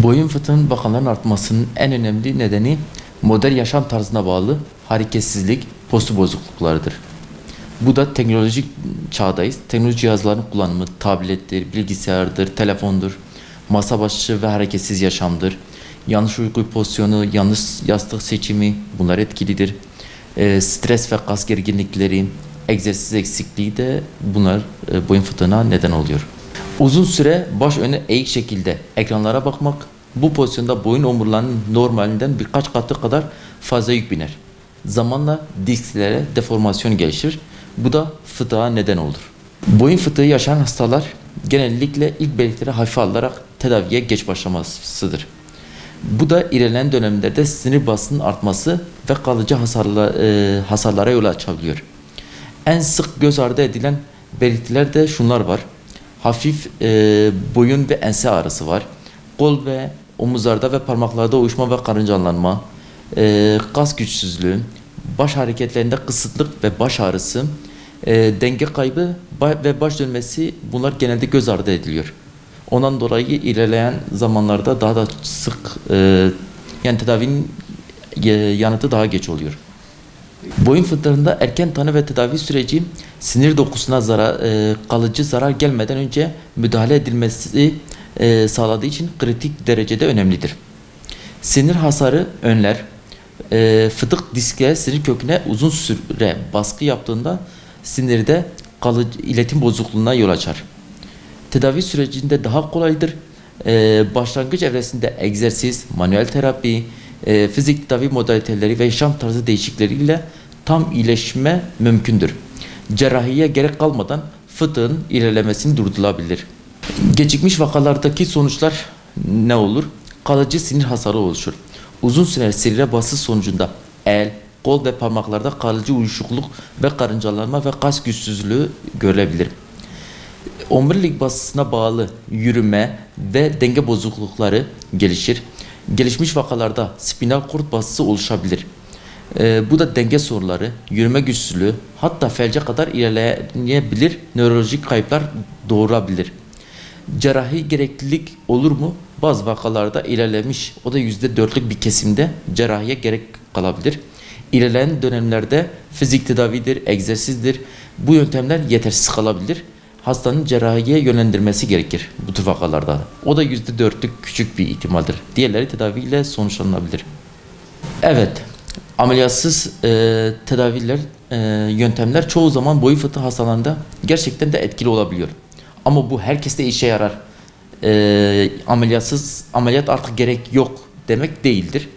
Boyun fıtığının vakaların artmasının en önemli nedeni modern yaşam tarzına bağlı hareketsizlik, postür bozukluklarıdır. Bu da teknolojik çağdayız. Teknoloji cihazlarının kullanımı tablettir, bilgisayardır, telefondur, masa başı ve hareketsiz yaşamdır. Yanlış uyku pozisyonu, yanlış yastık seçimi bunlar etkilidir. Stres ve kas gerginlikleri, egzersiz eksikliği de bunlar boyun fıtığına neden oluyor. Uzun süre baş öne eğik şekilde ekranlara bakmak, bu pozisyonda boyun omurlarının normalinden birkaç katı kadar fazla yük biner. Zamanla disklere deformasyon gelişir. Bu da fıtığa neden olur. Boyun fıtığı yaşayan hastalar genellikle ilk belirtileri hafife alarak tedaviye geç başlamasıdır. Bu da ilerleyen dönemlerde sinir basının artması ve kalıcı hasarlara yol açabiliyor. En sık göz ardı edilen belirtiler de şunlar var. Hafif boyun ve ense ağrısı var. Kol ve omuzlarda ve parmaklarda uyuşma ve karıncalanma, kas güçsüzlüğü, baş hareketlerinde kısıtlık ve baş ağrısı, denge kaybı ve baş dönmesi bunlar genelde göz ardı ediliyor. Ondan dolayı ilerleyen zamanlarda daha da sık yani tedavinin yanıtı daha geç oluyor. Boyun fıtığında erken tanı ve tedavi süreci sinir dokusuna kalıcı zarar gelmeden önce müdahale edilmesi sağladığı için kritik derecede önemlidir. Sinir hasarı önler. Fıtık diskler sinir köküne uzun süre baskı yaptığında sinirde kalıcı iletim bozukluğuna yol açar. Tedavi sürecinde daha kolaydır. Başlangıç evresinde egzersiz, manuel terapi, fizik tedavi modaliteleri ve yaşam tarzı değişiklikleriyle tam iyileşme mümkündür. Cerrahiye gerek kalmadan fıtığın ilerlemesini durdurulabilir. Gecikmiş vakalardaki sonuçlar ne olur? Kalıcı sinir hasarı oluşur. Uzun süre sinire basınç sonucunda el, kol ve parmaklarda kalıcı uyuşukluk ve karıncalanma ve kas güçsüzlüğü görülebilir. Omurilik basısına bağlı yürüme ve denge bozuklukları gelişir. Gelişmiş vakalarda spinal kort basısı oluşabilir. Bu da denge sorunları, yürüme güçsüzlüğü, hatta felce kadar ilerleyebilir, nörolojik kayıplar doğurabilir. Cerrahi gereklilik olur mu? Bazı vakalarda ilerlemiş, o da %4'lük bir kesimde cerrahiye gerek kalabilir. İlerleyen dönemlerde fizik tedavidir, egzersizdir. Bu yöntemler yetersiz kalabilir. Hastanın cerrahiye yönlendirmesi gerekir bu tür vakalarda. O da %4'lük küçük bir ihtimaldir. Diğerleri tedaviyle sonuçlanabilir. Evet, ameliyatsız tedaviler, yöntemler çoğu zaman boyun fıtığı hastalarında gerçekten de etkili olabiliyor. Ama bu herkeste işe yarar. Ameliyat artık gerek yok demek değildir.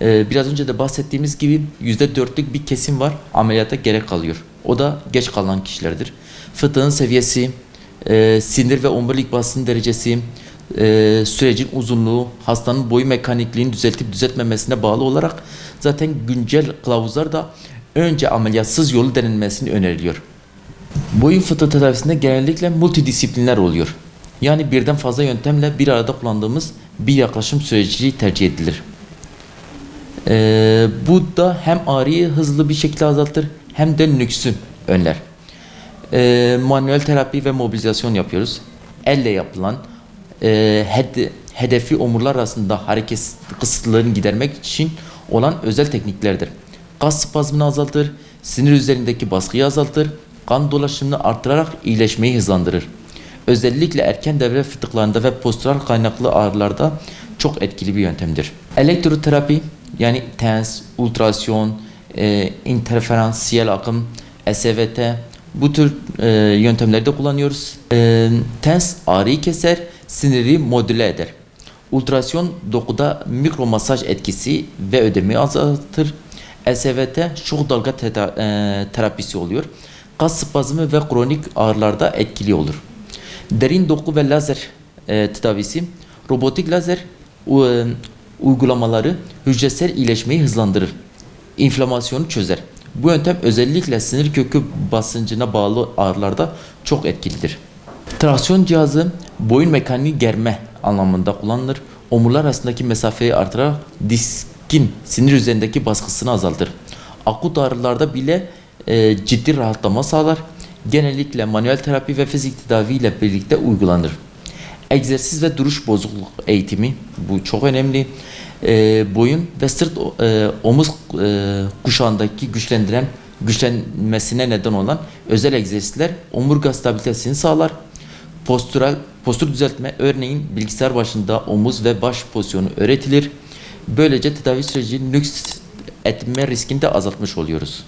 Biraz önce de bahsettiğimiz gibi %4'lük bir kesim var, ameliyata gerek kalıyor. O da geç kalan kişilerdir. Fıtığın seviyesi, sinir ve omurilik basının derecesi, sürecin uzunluğu, hastanın boyun mekanikliğini düzeltip düzeltmemesine bağlı olarak zaten güncel kılavuzlar da önce ameliyatsız yolu denilmesini öneriliyor. Boyun fıtığı tedavisinde genellikle multidisipliner oluyor. Yani birden fazla yöntemle bir arada kullandığımız bir yaklaşım süreci tercih edilir. Bu da hem ağrıyı hızlı bir şekilde azaltır hem de nüksün önler. Manuel terapi ve mobilizasyon yapıyoruz. Elle yapılan hedefi omurlar arasında hareket kısıtlılığını gidermek için olan özel tekniklerdir. Kas spazmını azaltır, sinir üzerindeki baskıyı azaltır, kan dolaşımını artırarak iyileşmeyi hızlandırır. Özellikle erken devre fıtıklarında ve postural kaynaklı ağrılarda çok etkili bir yöntemdir. Elektroterapi yani TENS, ultrasyon, interferansiyel akım, SVT bu tür yöntemleri de kullanıyoruz. TENS ağrıyı keser, siniri modüle eder. Ultrasyon dokuda mikro masaj etkisi ve ödemeyi azaltır. SVT şok dalga terapisi oluyor. Kas spazmı ve kronik ağrılarda etkili olur. Derin doku ve lazer tedavisi, robotik lazer uygulamaları hücresel iyileşmeyi hızlandırır. İnflamasyonu çözer. Bu yöntem özellikle sinir kökü basıncına bağlı ağrılarda çok etkilidir. Traksiyon cihazı boyun mekaniği germe anlamında kullanılır. Omurlar arasındaki mesafeyi artırarak diskin sinir üzerindeki baskısını azaltır. Akut ağrılarda bile ciddi rahatlama sağlar. Genellikle manuel terapi ve fizik tedavi ile birlikte uygulanır. Egzersiz ve duruş bozukluk eğitimi, bu çok önemli. Boyun ve sırt omuz kuşağındaki güçlenmesine neden olan özel egzersizler omurga stabilitesini sağlar. Postür düzeltme, örneğin bilgisayar başında omuz ve baş pozisyonu öğretilir. Böylece tedavi süreci nüks etme riskini de azaltmış oluyoruz.